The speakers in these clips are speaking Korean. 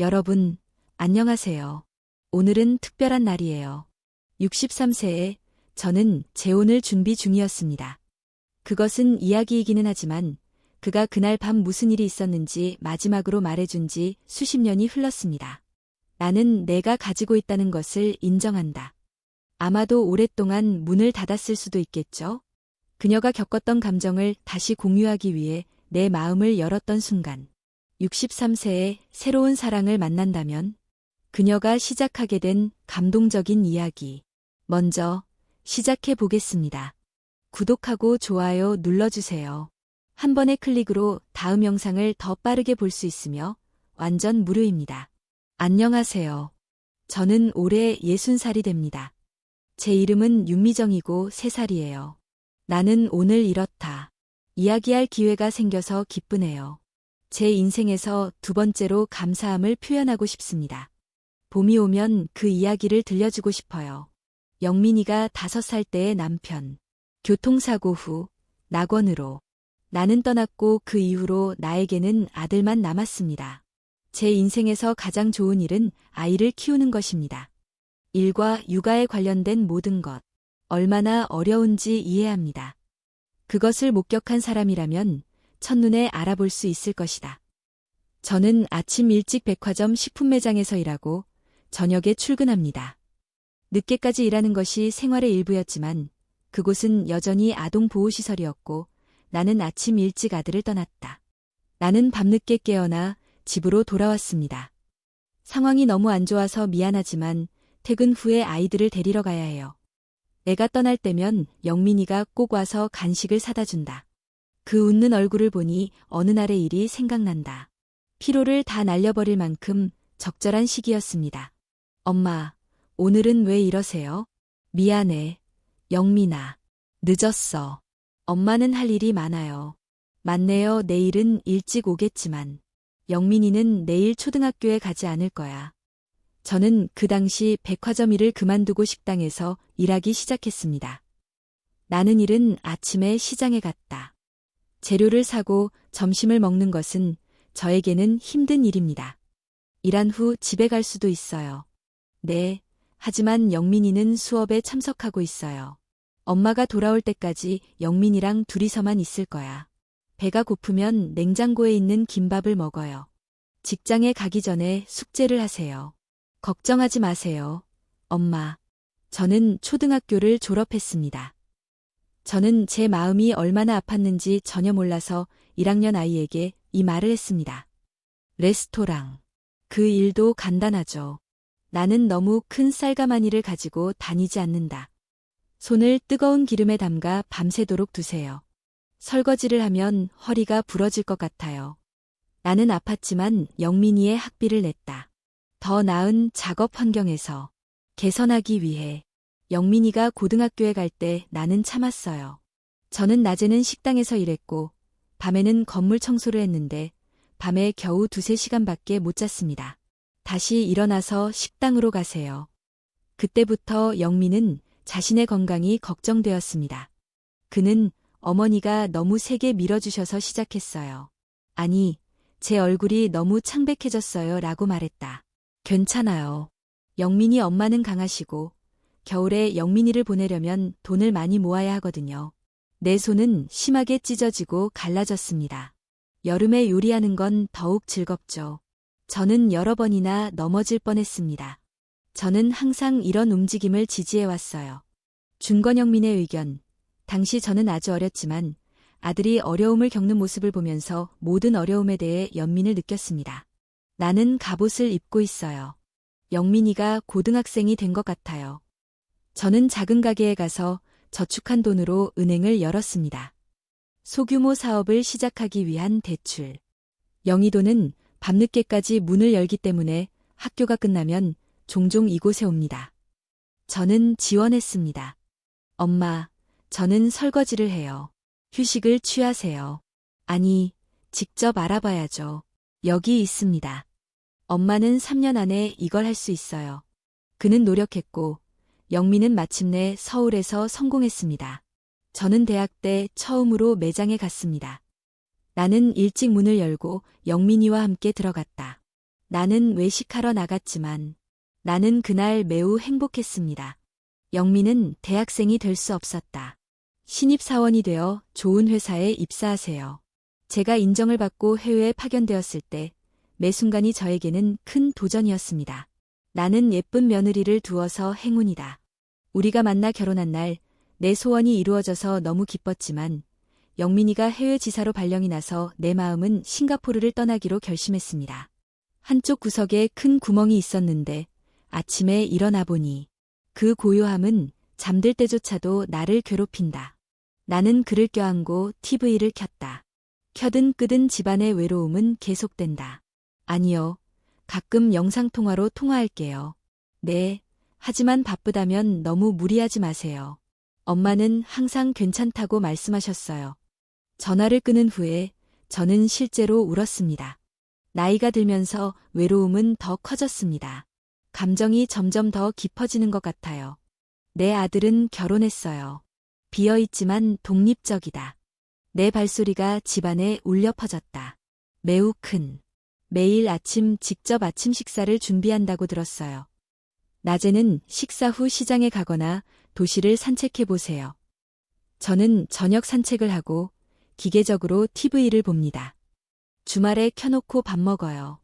여러분, 안녕하세요. 오늘은 특별한 날이에요. 63세에 저는 재혼을 준비 중이었습니다. 그것은 이야기이기는 하지만 그가 그날 밤 무슨 일이 있었는지 마지막으로 말해준 지 수십 년이 흘렀습니다. 나는 내가 가지고 있다는 것을 인정한다. 아마도 오랫동안 문을 닫았을 수도 있겠죠? 그녀가 겪었던 감정을 다시 공유하기 위해 내 마음을 열었던 순간. 63세에 새로운 사랑을 만난다면 그녀가 시작하게 된 감동적인 이야기. 먼저 시작해 보겠습니다. 구독하고 좋아요 눌러주세요. 한 번의 클릭으로 다음 영상을 더 빠르게 볼 수 있으며 완전 무료입니다. 안녕하세요. 저는 올해 60살이 됩니다. 제 이름은 윤미정이고 3살이에요. 나는 오늘 이렇다. 이야기할 기회가 생겨서 기쁘네요. 제 인생에서 두 번째로 감사함을 표현하고 싶습니다. 봄이 오면 그 이야기를 들려주고 싶어요. 영민이가 5살 때의 남편. 교통사고 후 낙원으로. 나는 떠났고 그 이후로 나에게는 아들만 남았습니다. 제 인생에서 가장 좋은 일은 아이를 키우는 것입니다. 일과 육아에 관련된 모든 것. 얼마나 어려운지 이해합니다. 그것을 목격한 사람이라면 첫눈에 알아볼 수 있을 것이다. 저는 아침 일찍 백화점 식품 매장에서 일하고 저녁에 출근합니다. 늦게까지 일하는 것이 생활의 일부였지만 그곳은 여전히 아동보호시설이었고 나는 아침 일찍 아들을 떠났다. 나는 밤늦게 깨어나 집으로 돌아왔습니다. 상황이 너무 안 좋아서 미안하지만 퇴근 후에 아이들을 데리러 가야 해요. 내가 떠날 때면 영민이가 꼭 와서 간식을 사다 준다. 그 웃는 얼굴을 보니 어느 날의 일이 생각난다. 피로를 다 날려버릴 만큼 적절한 시기였습니다. 엄마, 오늘은 왜 이러세요? 미안해, 영민아. 늦었어. 엄마는 할 일이 많아요. 맞네요. 내일은 일찍 오겠지만. 영민이는 내일 초등학교에 가지 않을 거야. 저는 그 당시 백화점 일을 그만두고 식당에서 일하기 시작했습니다. 나는 일은 아침에 시장에 갔다. 재료를 사고 점심을 먹는 것은 저에게는 힘든 일입니다. 일한 후 집에 갈 수도 있어요. 네, 하지만 영민이는 수업에 참석하고 있어요. 엄마가 돌아올 때까지 영민이랑 둘이서만 있을 거야. 배가 고프면 냉장고에 있는 김밥을 먹어요. 직장에 가기 전에 숙제를 하세요. 걱정하지 마세요, 엄마. 저는 초등학교를 졸업했습니다. 저는 제 마음이 얼마나 아팠는지 전혀 몰라서 1학년 아이에게 이 말을 했습니다. 레스토랑. 그 일도 간단하죠. 나는 너무 큰 쌀가마니를 가지고 다니지 않는다. 손을 뜨거운 기름에 담가 밤새도록 두세요. 설거지를 하면 허리가 부러질 것 같아요. 나는 아팠지만 영민이의 학비를 냈다. 더 나은 작업 환경에서 개선하기 위해 영민이가 고등학교에 갈 때 나는 참았어요. 저는 낮에는 식당에서 일했고 밤에는 건물 청소를 했는데 밤에 겨우 2~3시간밖에 못 잤습니다. 다시 일어나서 식당으로 가세요. 그때부터 영민은 자신의 건강이 걱정되었습니다. 그는 어머니가 너무 세게 밀어주셔서 시작했어요. 아니, 제 얼굴이 너무 창백해졌어요 라고 말했다. 괜찮아요. 영민이 엄마는 강하시고 겨울에 영민이를 보내려면 돈을 많이 모아야 하거든요. 내 손은 심하게 찢어지고 갈라졌습니다. 여름에 요리하는 건 더욱 즐겁죠. 저는 여러 번이나 넘어질 뻔했습니다. 저는 항상 이런 움직임을 지지해왔어요. 준건영민의 의견. 당시 저는 아주 어렸지만 아들이 어려움을 겪는 모습을 보면서 모든 어려움에 대해 연민을 느꼈습니다. 나는 갑옷을 입고 있어요. 영민이가 고등학생이 된 것 같아요. 저는 작은 가게에 가서 저축한 돈으로 은행을 열었습니다. 소규모 사업을 시작하기 위한 대출. 영희도는 밤늦게까지 문을 열기 때문에 학교가 끝나면 종종 이곳에 옵니다. 저는 지원했습니다. 엄마, 저는 설거지를 해요. 휴식을 취하세요. 아니, 직접 알아봐야죠. 여기 있습니다. 엄마는 3년 안에 이걸 할 수 있어요. 그는 노력했고 영민은 마침내 서울에서 성공했습니다. 저는 대학 때 처음으로 매장에 갔습니다. 나는 일찍 문을 열고 영민이와 함께 들어갔다. 나는 외식하러 나갔지만 나는 그날 매우 행복했습니다. 영미는 대학생이 될 수 없었다. 신입사원이 되어 좋은 회사에 입사하세요. 제가 인정을 받고 해외에 파견되었을 때 매 순간이 저에게는 큰 도전이었습니다. 나는 예쁜 며느리를 두어서 행운이다. 우리가 만나 결혼한 날 내 소원이 이루어져서 너무 기뻤지만 영민이가 해외지사로 발령이 나서 내 마음은 싱가포르를 떠나기로 결심했습니다. 한쪽 구석에 큰 구멍이 있었는데 아침에 일어나 보니 그 고요함은 잠들 때조차도 나를 괴롭힌다. 나는 그를 껴안고 TV를 켰다. 켜든 끄든 집안의 외로움은 계속된다. 아니요. 가끔 영상통화로 통화할게요. 네. 하지만 바쁘다면 너무 무리하지 마세요. 엄마는 항상 괜찮다고 말씀하셨어요. 전화를 끊은 후에 저는 실제로 울었습니다. 나이가 들면서 외로움은 더 커졌습니다. 감정이 점점 더 깊어지는 것 같아요. 내 아들은 결혼했어요. 비어있지만 독립적이다. 내 발소리가 집안에 울려 퍼졌다. 매우 큰. 매일 아침 직접 아침 식사를 준비한다고 들었어요. 낮에는 식사 후 시장에 가거나 도시를 산책해 보세요. 저는 저녁 산책을 하고 기계적으로 TV를 봅니다. 주말에 켜놓고 밥 먹어요.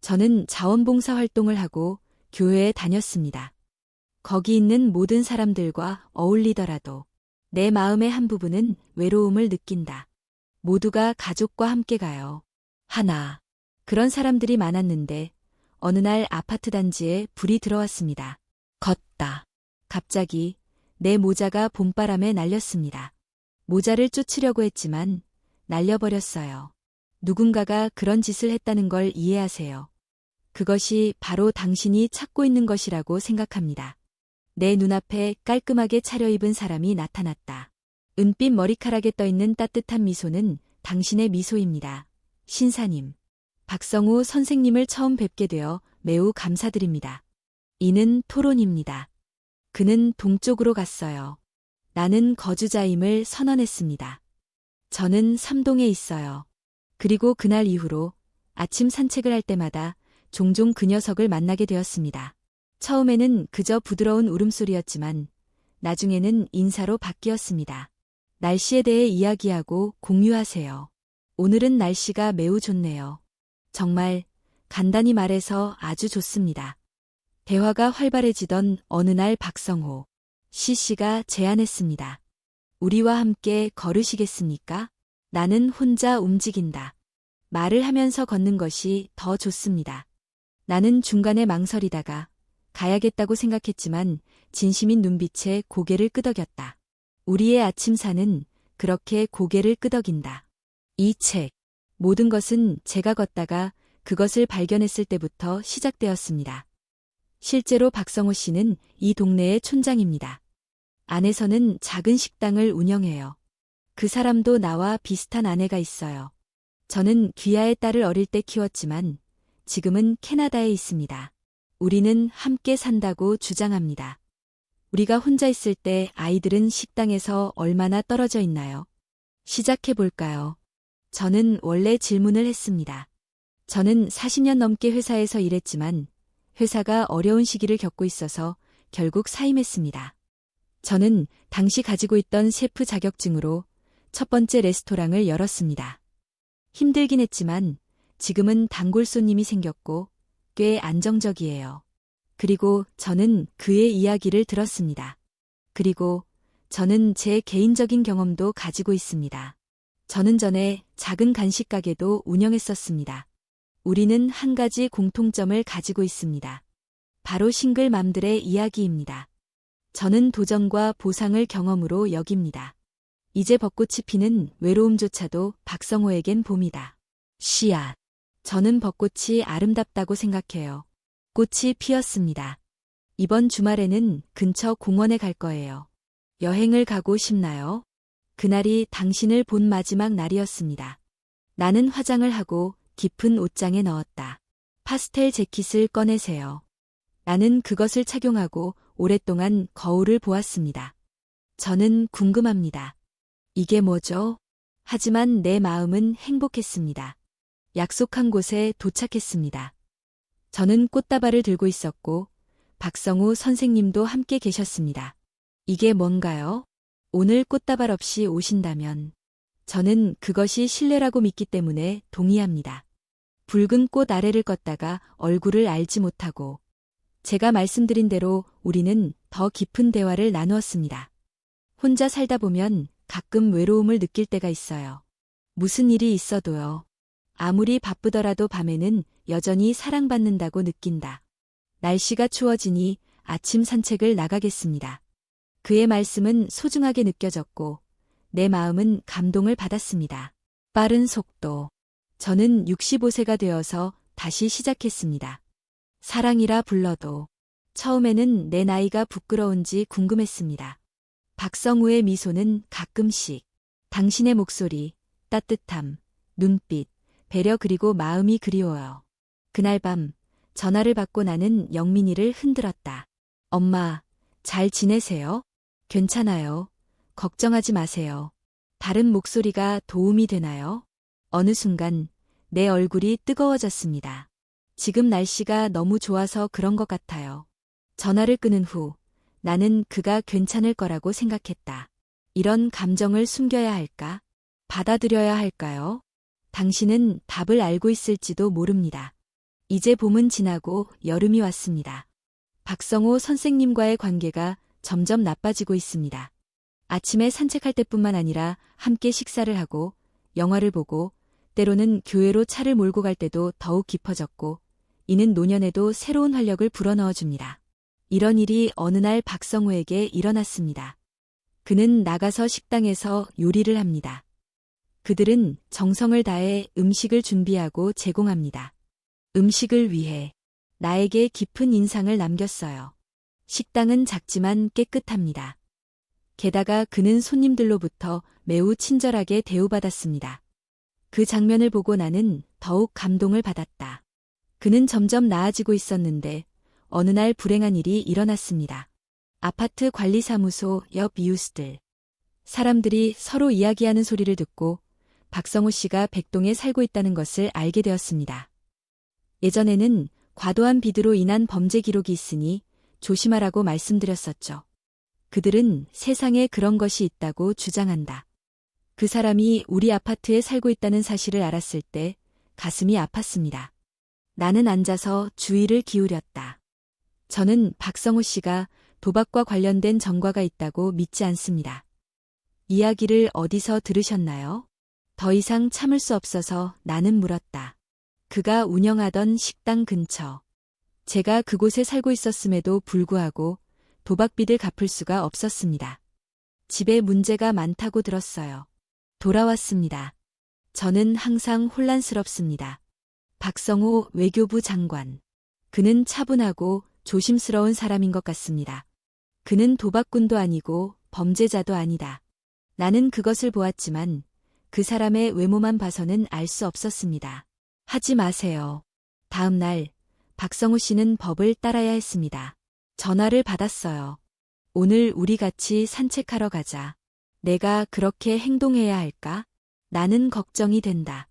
저는 자원봉사 활동을 하고 교회에 다녔습니다. 거기 있는 모든 사람들과 어울리더라도 내 마음의 한 부분은 외로움을 느낀다. 모두가 가족과 함께 가요. 하나. 그런 사람들이 많았는데 어느 날 아파트 단지에 불이 들어왔습니다. 걷다. 갑자기 내 모자가 봄바람에 날렸습니다. 모자를 쫓으려고 했지만 날려버렸어요. 누군가가 그런 짓을 했다는 걸 이해하세요. 그것이 바로 당신이 찾고 있는 것이라고 생각합니다. 내 눈앞에 깔끔하게 차려입은 사람이 나타났다. 은빛 머리카락에 떠있는 따뜻한 미소는 당신의 미소입니다. 신사님. 박성우 선생님을 처음 뵙게 되어 매우 감사드립니다. 이는 토론입니다. 그는 동쪽으로 갔어요. 나는 거주자임을 선언했습니다. 저는 삼동에 있어요. 그리고 그날 이후로 아침 산책을 할 때마다 종종 그 녀석을 만나게 되었습니다. 처음에는 그저 부드러운 울음소리였지만 나중에는 인사로 바뀌었습니다. 날씨에 대해 이야기하고 공유하세요. 오늘은 날씨가 매우 좋네요. 정말 간단히 말해서 아주 좋습니다. 대화가 활발해지던 어느 날 박성호 씨가 제안했습니다. 우리와 함께 걸으시겠습니까? 나는 혼자 움직인다. 말을 하면서 걷는 것이 더 좋습니다. 나는 중간에 망설이다가 가야겠다고 생각했지만 진심인 눈빛에 고개를 끄덕였다. 우리의 아침사는 그렇게 고개를 끄덕인다. 이 책. 모든 것은 제가 걷다가 그것을 발견했을 때부터 시작되었습니다. 실제로 박성호 씨는 이 동네의 촌장입니다. 안에서는 작은 식당을 운영해요. 그 사람도 나와 비슷한 아내가 있어요. 저는 귀하의 딸을 어릴 때 키웠지만 지금은 캐나다에 있습니다. 우리는 함께 산다고 주장합니다. 우리가 혼자 있을 때 아이들은 식당에서 얼마나 떨어져 있나요? 시작해 볼까요? 저는 원래 질문을 했습니다. 저는 40년 넘게 회사에서 일했지만 회사가 어려운 시기를 겪고 있어서 결국 사임했습니다. 저는 당시 가지고 있던 셰프 자격증으로 첫 번째 레스토랑을 열었습니다. 힘들긴 했지만 지금은 단골 손님이 생겼고 꽤 안정적이에요. 그리고 저는 그의 이야기를 들었습니다. 그리고 저는 제 개인적인 경험도 가지고 있습니다. 저는 전에 작은 간식 가게도 운영했었습니다. 우리는 한 가지 공통점을 가지고 있습니다. 바로 싱글맘들의 이야기입니다. 저는 도전과 보상을 경험으로 여깁니다. 이제 벚꽃이 피는 외로움조차도 박성호에겐 봄이다. 씨앗. 저는 벚꽃이 아름답다고 생각해요. 꽃이 피었습니다. 이번 주말에는 근처 공원에 갈 거예요. 여행을 가고 싶나요? 그날이 당신을 본 마지막 날이었습니다. 나는 화장을 하고 깊은 옷장에 넣었다. 파스텔 재킷을 꺼내세요. 나는 그것을 착용하고 오랫동안 거울을 보았습니다. 저는 궁금합니다. 이게 뭐죠? 하지만 내 마음은 행복했습니다. 약속한 곳에 도착했습니다. 저는 꽃다발을 들고 있었고 박성우 선생님도 함께 계셨습니다. 이게 뭔가요? 오늘 꽃다발 없이 오신다면 저는 그것이 신뢰라고 믿기 때문에 동의합니다. 붉은 꽃 아래를 걷다가 얼굴을 알지 못하고 제가 말씀드린 대로 우리는 더 깊은 대화를 나누었습니다. 혼자 살다 보면 가끔 외로움을 느낄 때가 있어요. 무슨 일이 있어도요. 아무리 바쁘더라도 밤에는 여전히 사랑받는다고 느낀다. 날씨가 추워지니 아침 산책을 나가겠습니다. 그의 말씀은 소중하게 느껴졌고 내 마음은 감동을 받았습니다. 빠른 속도. 저는 65세가 되어서 다시 시작했습니다. 사랑이라 불러도 처음에는 내 나이가 부끄러운지 궁금했습니다. 박성우의 미소는 가끔씩 당신의 목소리, 따뜻함, 눈빛, 배려 그리고 마음이 그리워요. 그날 밤 전화를 받고 나는 영민이를 흔들었다. 엄마, 잘 지내세요? 괜찮아요. 걱정하지 마세요. 다른 목소리가 도움이 되나요? 어느 순간 내 얼굴이 뜨거워졌습니다. 지금 날씨가 너무 좋아서 그런 것 같아요. 전화를 끊은 후 나는 그가 괜찮을 거라고 생각했다. 이런 감정을 숨겨야 할까? 받아들여야 할까요? 당신은 답을 알고 있을지도 모릅니다. 이제 봄은 지나고 여름이 왔습니다. 박성호 선생님과의 관계가 점점 나빠지고 있습니다. 아침에 산책할 때뿐만 아니라 함께 식사를 하고 영화를 보고 때로는 교회로 차를 몰고 갈 때도 더욱 깊어졌고 이는 노년에도 새로운 활력을 불어넣어 줍니다. 이런 일이 어느 날 박성호에게 일어났습니다. 그는 나가서 식당에서 요리를 합니다. 그들은 정성을 다해 음식을 준비하고 제공합니다. 음식을 위해 나에게 깊은 인상을 남겼어요. 식당은 작지만 깨끗합니다. 게다가 그는 손님들로부터 매우 친절하게 대우받았습니다. 그 장면을 보고 나는 더욱 감동을 받았다. 그는 점점 나아지고 있었는데 어느 날 불행한 일이 일어났습니다. 아파트 관리사무소 옆 이웃들. 사람들이 서로 이야기하는 소리를 듣고 박성우 씨가 백동에 살고 있다는 것을 알게 되었습니다. 예전에는 과도한 비드로 인한 범죄 기록이 있으니 조심하라고 말씀드렸었죠. 그들은 세상에 그런 것이 있다고 주장한다. 그 사람이 우리 아파트에 살고 있다는 사실을 알았을 때 가슴이 아팠습니다. 나는 앉아서 주의를 기울였다. 저는 박성우 씨가 도박과 관련된 전과가 있다고 믿지 않습니다. 이야기를 어디서 들으셨나요? 더 이상 참을 수 없어서 나는 물었다. 그가 운영하던 식당 근처. 제가 그곳에 살고 있었음에도 불구하고 도박비를 갚을 수가 없었습니다. 집에 문제가 많다고 들었어요. 돌아왔습니다. 저는 항상 혼란스럽습니다. 박성호 외교부 장관. 그는 차분하고 조심스러운 사람인 것 같습니다. 그는 도박꾼도 아니고 범죄자도 아니다. 나는 그것을 보았지만 그 사람의 외모만 봐서는 알 수 없었습니다. 하지 마세요. 다음 날 박성우 씨는 법을 따라야 했습니다. 전화를 받았어요. 오늘 우리 같이 산책하러 가자. 내가 그렇게 행동해야 할까? 나는 걱정이 된다.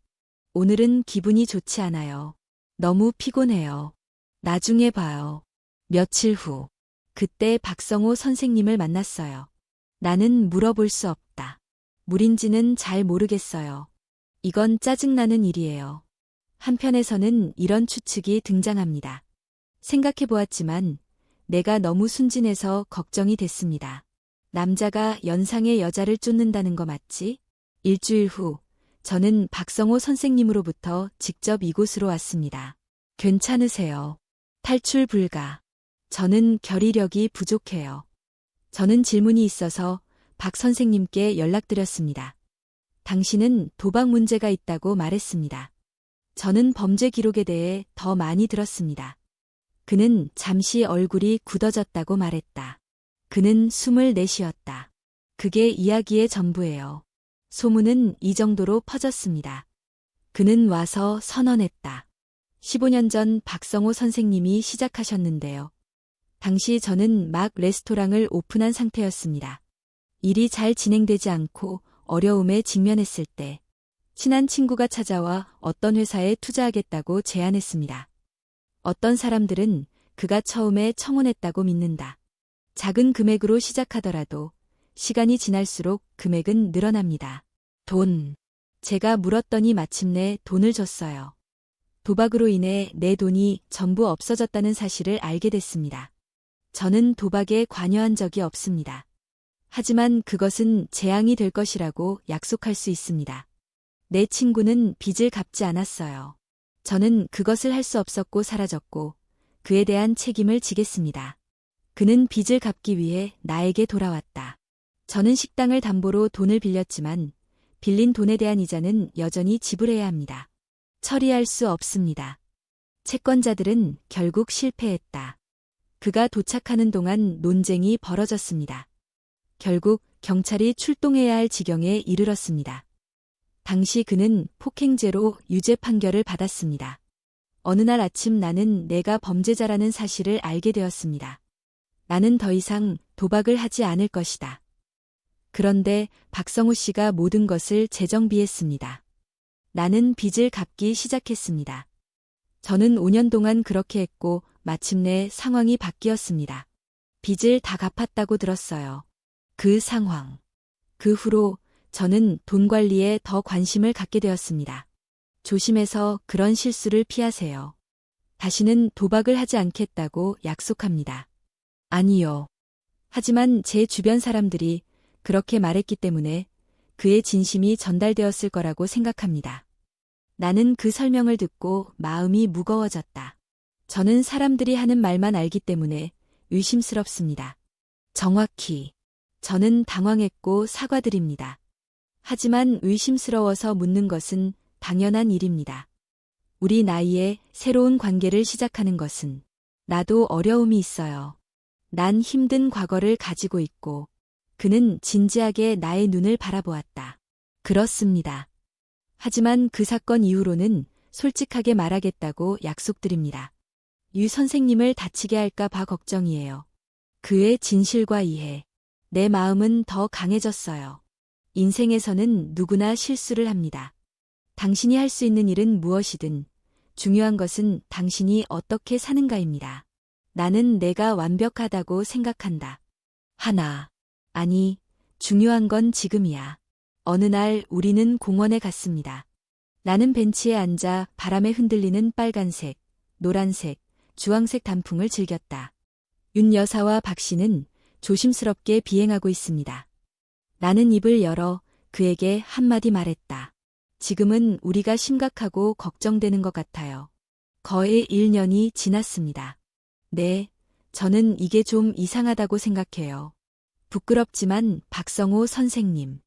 오늘은 기분이 좋지 않아요. 너무 피곤해요. 나중에 봐요. 며칠 후. 그때 박성호 선생님을 만났어요. 나는 물어볼 수 없다. 물인지는 잘 모르겠어요. 이건 짜증나는 일이에요. 한편에서는 이런 추측이 등장합니다. 생각해 보았지만 내가 너무 순진해서 걱정이 됐습니다. 남자가 연상의 여자를 쫓는다는 거 맞지? 일주일 후 저는 박성호 선생님으로부터 직접 이곳으로 왔습니다. 괜찮으세요? 탈출 불가. 저는 결의력이 부족해요. 저는 질문이 있어서 박 선생님께 연락드렸습니다. 당신은 도박 문제가 있다고 말했습니다. 저는 범죄 기록에 대해 더 많이 들었습니다. 그는 잠시 얼굴이 굳어졌다고 말했다. 그는 숨을 내쉬었다. 그게 이야기의 전부예요. 소문은 이 정도로 퍼졌습니다. 그는 와서 선언했다. 15년 전 박성호 선생님이 시작하셨는데요. 당시 저는 막 레스토랑을 오픈한 상태였습니다. 일이 잘 진행되지 않고 어려움에 직면했을 때 친한 친구가 찾아와 어떤 회사에 투자하겠다고 제안했습니다. 어떤 사람들은 그가 처음에 청혼했다고 믿는다. 작은 금액으로 시작하더라도 시간이 지날수록 금액은 늘어납니다. 돈. 제가 물었더니 마침내 돈을 줬어요. 도박으로 인해 내 돈이 전부 없어졌다는 사실을 알게 됐습니다. 저는 도박에 관여한 적이 없습니다. 하지만 그것은 재앙이 될 것이라고 약속할 수 있습니다. 내 친구는 빚을 갚지 않았어요. 저는 그것을 할 수 없었고 사라졌고 그에 대한 책임을 지겠습니다. 그는 빚을 갚기 위해 나에게 돌아왔다. 저는 식당을 담보로 돈을 빌렸지만 빌린 돈에 대한 이자는 여전히 지불해야 합니다. 처리할 수 없습니다. 채권자들은 결국 실패했다. 그가 도착하는 동안 논쟁이 벌어졌습니다. 결국 경찰이 출동해야 할 지경에 이르렀습니다. 당시 그는 폭행죄로 유죄 판결을 받았습니다. 어느 날 아침 나는 내가 범죄자라는 사실을 알게 되었습니다. 나는 더 이상 도박을 하지 않을 것이다. 그런데 박성우 씨가 모든 것을 재정비했습니다. 나는 빚을 갚기 시작했습니다. 저는 5년 동안 그렇게 했고 마침내 상황이 바뀌었습니다. 빚을 다 갚았다고 들었어요. 그 상황. 그 후로 저는 돈 관리에 더 관심을 갖게 되었습니다. 조심해서 그런 실수를 피하세요. 다시는 도박을 하지 않겠다고 약속합니다. 아니요. 하지만 제 주변 사람들이 그렇게 말했기 때문에 그의 진심이 전달되었을 거라고 생각합니다. 나는 그 설명을 듣고 마음이 무거워졌다. 저는 사람들이 하는 말만 알기 때문에 의심스럽습니다. 정확히. 저는 당황했고 사과드립니다. 하지만 의심스러워서 묻는 것은 당연한 일입니다. 우리 나이에 새로운 관계를 시작하는 것은 나도 어려움이 있어요. 난 힘든 과거를 가지고 있고 그는 진지하게 나의 눈을 바라보았다. 그렇습니다. 하지만 그 사건 이후로는 솔직하게 말하겠다고 약속드립니다. 유 선생님을 다치게 할까 봐 걱정이에요. 그의 진실과 이해. 내 마음은 더 강해졌어요. 인생에서는 누구나 실수를 합니다. 당신이 할 수 있는 일은 무엇이든 중요한 것은 당신이 어떻게 사는가입니다. 나는 내가 완벽하다고 생각한다. 아니, 중요한 건 지금이야. 어느 날 우리는 공원에 갔습니다. 나는 벤치에 앉아 바람에 흔들리는 빨간색, 노란색, 주황색 단풍을 즐겼다. 윤 여사와 박 씨는 조심스럽게 비행하고 있습니다. 나는 입을 열어 그에게 한마디 말했다. 지금은 우리가 심각하고 걱정되는 것 같아요. 거의 1년이 지났습니다. 네, 저는 이게 좀 이상하다고 생각해요. 부끄럽지만 박성호 선생님.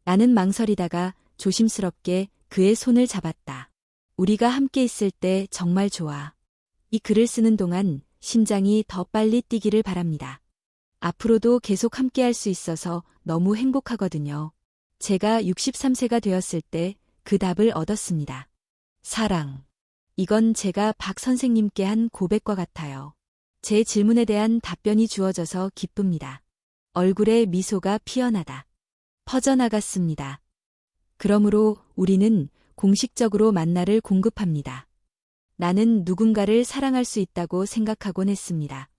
나는 망설이다가 조심스럽게 그의 손을 잡았다. 우리가 함께 있을 때 정말 좋아. 이 글을 쓰는 동안 심장이 더 빨리 뛰기를 바랍니다. 앞으로도 계속 함께 할 수 있어서 너무 행복하거든요. 제가 63세가 되었을 때 그 답을 얻었습니다. 사랑. 이건 제가 박 선생님께 한 고백과 같아요. 제 질문에 대한 답변이 주어져서 기쁩니다. 얼굴에 미소가 피어나다. 퍼져나갔습니다. 그러므로 우리는 공식적으로 만나를 공급합니다. 나는 누군가를 사랑할 수 있다고 생각하곤 했습니다.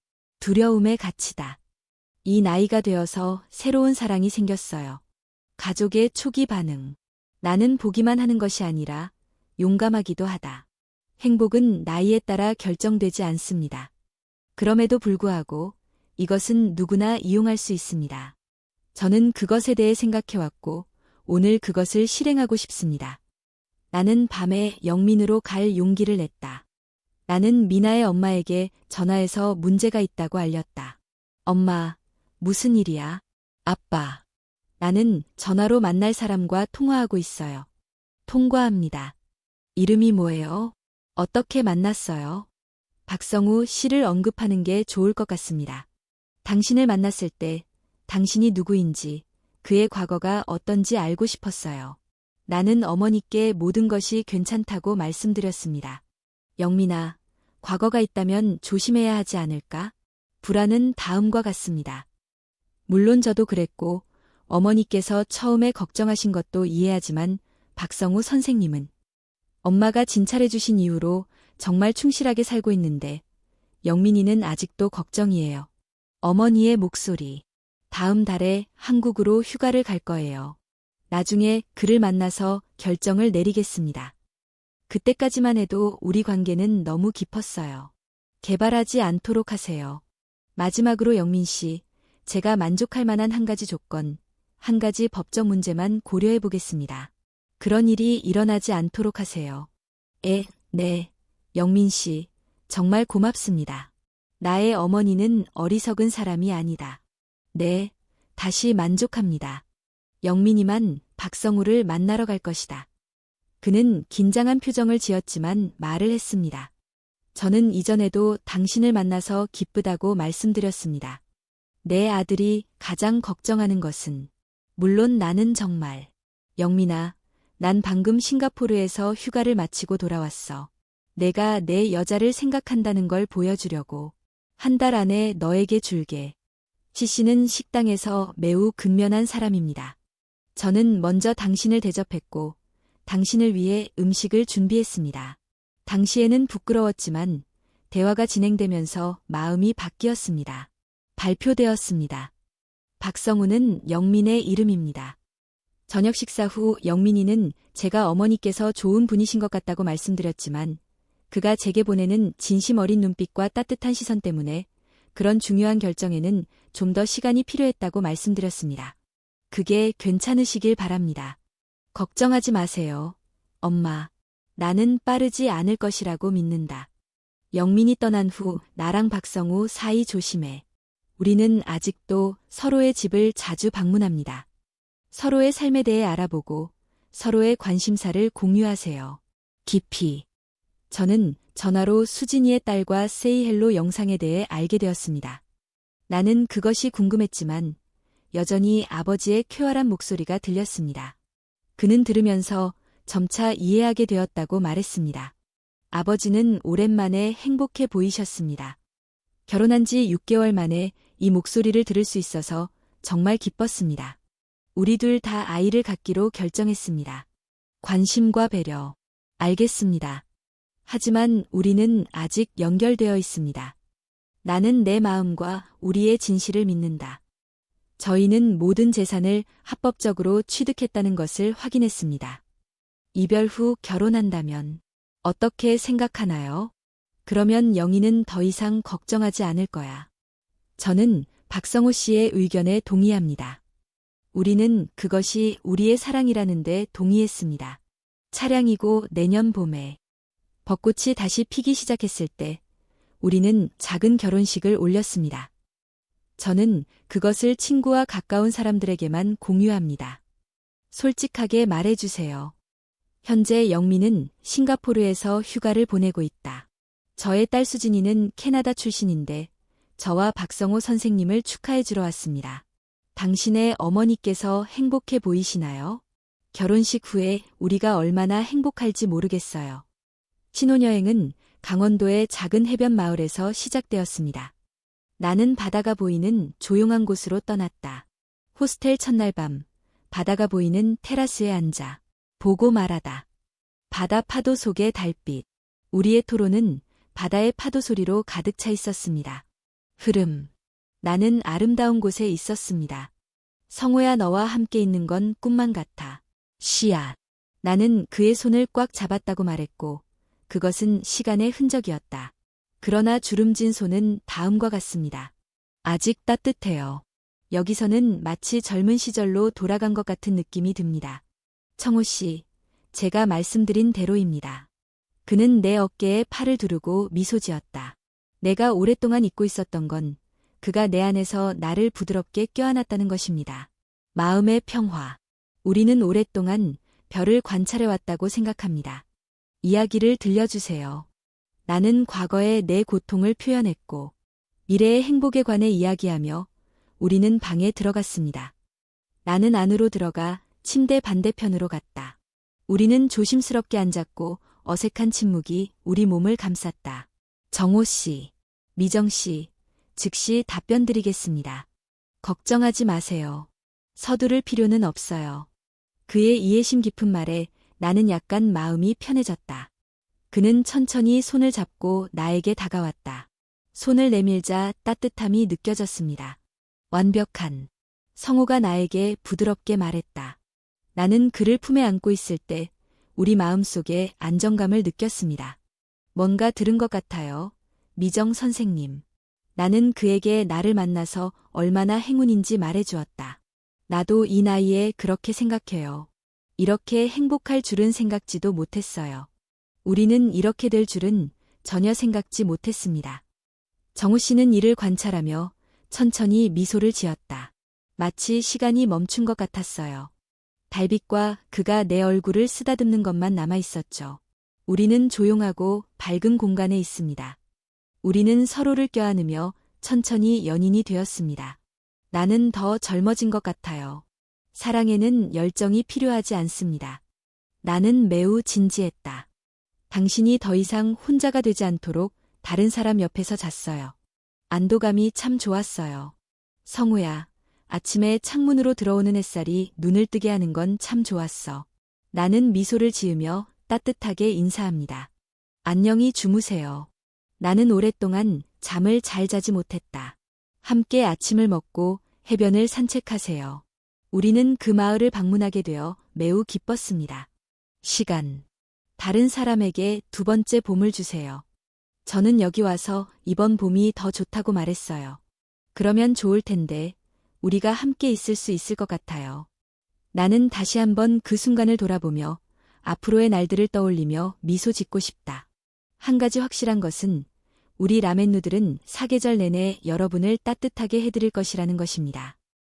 두려움의 가치다. 이 나이가 되어서 새로운 사랑이 생겼어요. 가족의 초기 반응. 나는 보기만 하는 것이 아니라 용감하기도 하다. 행복은 나이에 따라 결정되지 않습니다. 그럼에도 불구하고 이것은 누구나 이용할 수 있습니다. 저는 그것에 대해 생각해왔고 오늘 그것을 실행하고 싶습니다. 나는 밤에 영민으로 갈 용기를 냈다. 나는 미나의 엄마에게 전화해서 문제가 있다고 알렸다. 엄마, 무슨 일이야? 아빠. 나는 전화로 만날 사람과 통화하고 있어요. 통과합니다. 이름이 뭐예요? 어떻게 만났어요? 박성우 씨를 언급하는 게 좋을 것 같습니다. 당신을 만났을 때 당신이 누구인지 그의 과거가 어떤지 알고 싶었어요. 나는 어머니께 모든 것이 괜찮다고 말씀드렸습니다. 영민아, 과거가 있다면 조심해야 하지 않을까? 불안은 다음과 같습니다. 물론 저도 그랬고 어머니께서 처음에 걱정하신 것도 이해하지만 박성우 선생님은 엄마가 진찰해 주신 이후로 정말 충실하게 살고 있는데 영민이는 아직도 걱정이에요. 어머니의 목소리. 다음 달에 한국으로 휴가를 갈 거예요. 나중에 그를 만나서 결정을 내리겠습니다. 그때까지만 해도 우리 관계는 너무 깊었어요. 개발하지 않도록 하세요. 마지막으로 영민 씨, 제가 만족할 만한 한 가지 조건, 한 가지 법적 문제만 고려해 보겠습니다. 그런 일이 일어나지 않도록 하세요. 네. 영민 씨, 정말 고맙습니다. 나의 어머니는 어리석은 사람이 아니다. 네, 다시 만족합니다. 영민이만 박성우를 만나러 갈 것이다. 그는 긴장한 표정을 지었지만 말을 했습니다. 저는 이전에도 당신을 만나서 기쁘다고 말씀드렸습니다. 내 아들이 가장 걱정하는 것은, 물론 나는 정말, 영민아, 난 방금 싱가포르에서 휴가를 마치고 돌아왔어. 내가 내 여자를 생각한다는 걸 보여주려고. 한 달 안에 너에게 줄게. 씨는 식당에서 매우 근면한 사람입니다. 저는 먼저 당신을 대접했고 당신을 위해 음식을 준비했습니다. 당시에는 부끄러웠지만 대화가 진행되면서 마음이 바뀌었습니다. 발표되었습니다. 박성우는 영민의 이름입니다. 저녁 식사 후 영민이는 제가 어머니께서 좋은 분이신 것 같다고 말씀드렸지만 그가 제게 보내는 진심 어린 눈빛과 따뜻한 시선 때문에 그런 중요한 결정에는 좀 더 시간이 필요했다고 말씀드렸습니다. 그게 괜찮으시길 바랍니다. 걱정하지 마세요. 엄마. 나는 빠르지 않을 것이라고 믿는다. 영민이 떠난 후 나랑 박성우 사이 조심해. 우리는 아직도 서로의 집을 자주 방문합니다. 서로의 삶에 대해 알아보고 서로의 관심사를 공유하세요. 깊이. 저는 전화로 수진이의 딸과 세이 헬로 영상에 대해 알게 되었습니다. 나는 그것이 궁금했지만 여전히 아버지의 쾌활한 목소리가 들렸습니다. 그는 들으면서 점차 이해하게 되었다고 말했습니다. 아버지는 오랜만에 행복해 보이셨습니다. 결혼한 지 6개월 만에 이 목소리를 들을 수 있어서 정말 기뻤습니다. 우리 둘 다 아이를 갖기로 결정했습니다. 관심과 배려. 알겠습니다. 하지만 우리는 아직 연결되어 있습니다. 나는 내 마음과 우리의 진실을 믿는다. 저희는 모든 재산을 합법적으로 취득했다는 것을 확인했습니다. 이별 후 결혼한다면 어떻게 생각하나요? 그러면 영희는 더 이상 걱정하지 않을 거야. 저는 박성우 씨의 의견에 동의합니다. 우리는 그것이 우리의 사랑이라는 데 동의했습니다. 차량이고 내년 봄에 벚꽃이 다시 피기 시작했을 때 우리는 작은 결혼식을 올렸습니다. 저는 그것을 친구와 가까운 사람들에게만 공유합니다. 솔직하게 말해주세요. 현재 영민은 싱가포르에서 휴가를 보내고 있다. 저의 딸 수진이는 캐나다 출신인데 저와 박성호 선생님을 축하해주러 왔습니다. 당신의 어머니께서 행복해 보이시나요? 결혼식 후에 우리가 얼마나 행복할지 모르겠어요. 신혼여행은 강원도의 작은 해변 마을에서 시작되었습니다. 나는 바다가 보이는 조용한 곳으로 떠났다. 호스텔 첫날 밤, 바다가 보이는 테라스에 앉아 보고 말하다. 바다 파도 속의 달빛. 우리의 토론은 바다의 파도 소리로 가득 차 있었습니다. 흐름. 나는 아름다운 곳에 있었습니다. 성호야, 너와 함께 있는 건 꿈만 같아. 씨앗. 나는 그의 손을 꽉 잡았다고 말했고 그것은 시간의 흔적이었다. 그러나 주름진 손은 다음과 같습니다. 아직 따뜻해요. 여기서는 마치 젊은 시절로 돌아간 것 같은 느낌이 듭니다. 청호 씨, 제가 말씀드린 대로입니다. 그는 내 어깨에 팔을 두르고 미소 지었다. 내가 오랫동안 잊고 있었던 건 그가 내 안에서 나를 부드럽게 껴안았다는 것입니다. 마음의 평화. 우리는 오랫동안 별을 관찰해왔다고 생각합니다. 이야기를 들려주세요. 나는 과거의 내 고통을 표현했고 미래의 행복에 관해 이야기하며 우리는 방에 들어갔습니다. 나는 안으로 들어가 침대 반대편으로 갔다. 우리는 조심스럽게 앉았고 어색한 침묵이 우리 몸을 감쌌다. 정호 씨, 미정 씨, 즉시 답변 드리겠습니다. 걱정하지 마세요. 서두를 필요는 없어요. 그의 이해심 깊은 말에 나는 약간 마음이 편해졌다. 그는 천천히 손을 잡고 나에게 다가왔다. 손을 내밀자 따뜻함이 느껴졌습니다. 완벽한. 성우가 나에게 부드럽게 말했다. 나는 그를 품에 안고 있을 때 우리 마음속에 안정감을 느꼈습니다. 뭔가 들은 것 같아요. 미정 선생님. 나는 그에게 나를 만나서 얼마나 행운인지 말해주었다. 나도 이 나이에 그렇게 생각해요. 이렇게 행복할 줄은 생각지도 못했어요. 우리는 이렇게 될 줄은 전혀 생각지 못했습니다. 정우 씨는 이를 관찰하며 천천히 미소를 지었다. 마치 시간이 멈춘 것 같았어요. 달빛과 그가 내 얼굴을 쓰다듬는 것만 남아 있었죠. 우리는 조용하고 밝은 공간에 있습니다. 우리는 서로를 껴안으며 천천히 연인이 되었습니다. 나는 더 젊어진 것 같아요. 사랑에는 열정이 필요하지 않습니다. 나는 매우 진지했다. 당신이 더 이상 혼자가 되지 않도록 다른 사람 옆에서 잤어요. 안도감이 참 좋았어요. 성우야, 아침에 창문으로 들어오는 햇살이 눈을 뜨게 하는 건 참 좋았어. 나는 미소를 지으며 따뜻하게 인사합니다. 안녕히 주무세요. 나는 오랫동안 잠을 잘 자지 못했다. 함께 아침을 먹고 해변을 산책하세요. 우리는 그 마을을 방문하게 되어 매우 기뻤습니다. 시간. 다른 사람에게 두 번째 봄을 주세요. 저는 여기 와서 이번 봄이 더 좋다고 말했어요. 그러면 좋을 텐데 우리가 함께 있을 수 있을 것 같아요. 나는 다시 한번 그 순간을 돌아보며 앞으로의 날들을 떠올리며 미소 짓고 싶다. 한 가지 확실한 것은 우리 라멘누들은 사계절 내내 여러분을 따뜻하게 해드릴 것이라는 것입니다.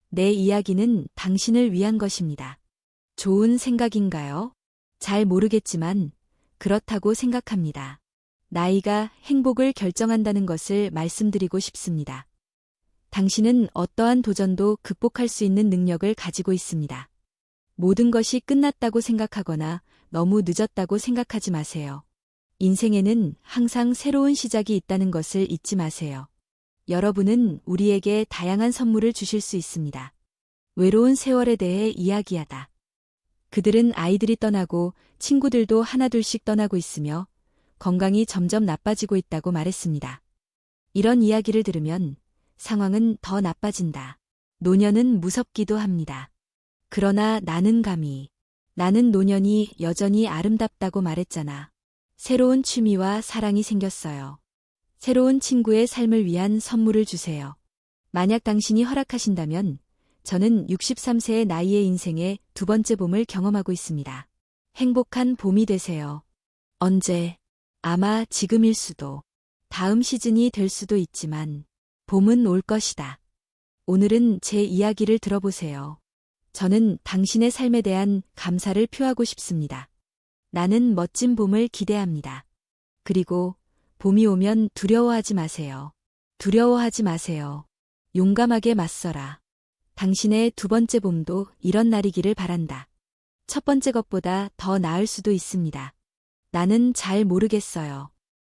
내 이야기는 당신을 위한 것입니다. 좋은 생각인가요? 잘 모르겠지만 그렇다고 생각합니다. 나이가 행복을 결정한다는 것을 말씀드리고 싶습니다. 당신은 어떠한 도전도 극복할 수 있는 능력을 가지고 있습니다. 모든 것이 끝났다고 생각하거나 너무 늦었다고 생각하지 마세요. 인생에는 항상 새로운 시작이 있다는 것을 잊지 마세요. 여러분은 우리에게 다양한 선물을 주실 수 있습니다. 외로운 세월에 대해 이야기하다. 그들은 아이들이 떠나고 친구들도 하나둘씩 떠나고 있으며 건강이 점점 나빠지고 있다고 말했습니다. 이런 이야기를 들으면 상황은 더 나빠진다. 노년은 무섭기도 합니다. 그러나 나는 노년이 여전히 아름답다고 말했잖아. 새로운 취미와 사랑이 생겼어요. 새로운 친구의 삶을 위한 선물을 주세요. 만약 당신이 허락하신다면 저는 63세의 나이의 인생의 두 번째 봄을 경험하고 있습니다. 행복한 봄이 되세요. 언제? 아마 지금일 수도. 다음 시즌이 될 수도 있지만 봄은 올 것이다. 오늘은 제 이야기를 들어보세요. 저는 당신의 삶에 대한 감사를 표하고 싶습니다. 나는 멋진 봄을 기대합니다. 그리고 봄이 오면 두려워하지 마세요. 두려워하지 마세요. 용감하게 맞서라. 당신의 두 번째 봄도 이런 날이기를 바란다. 첫 번째 것보다 더 나을 수도 있습니다. 나는 잘 모르겠어요.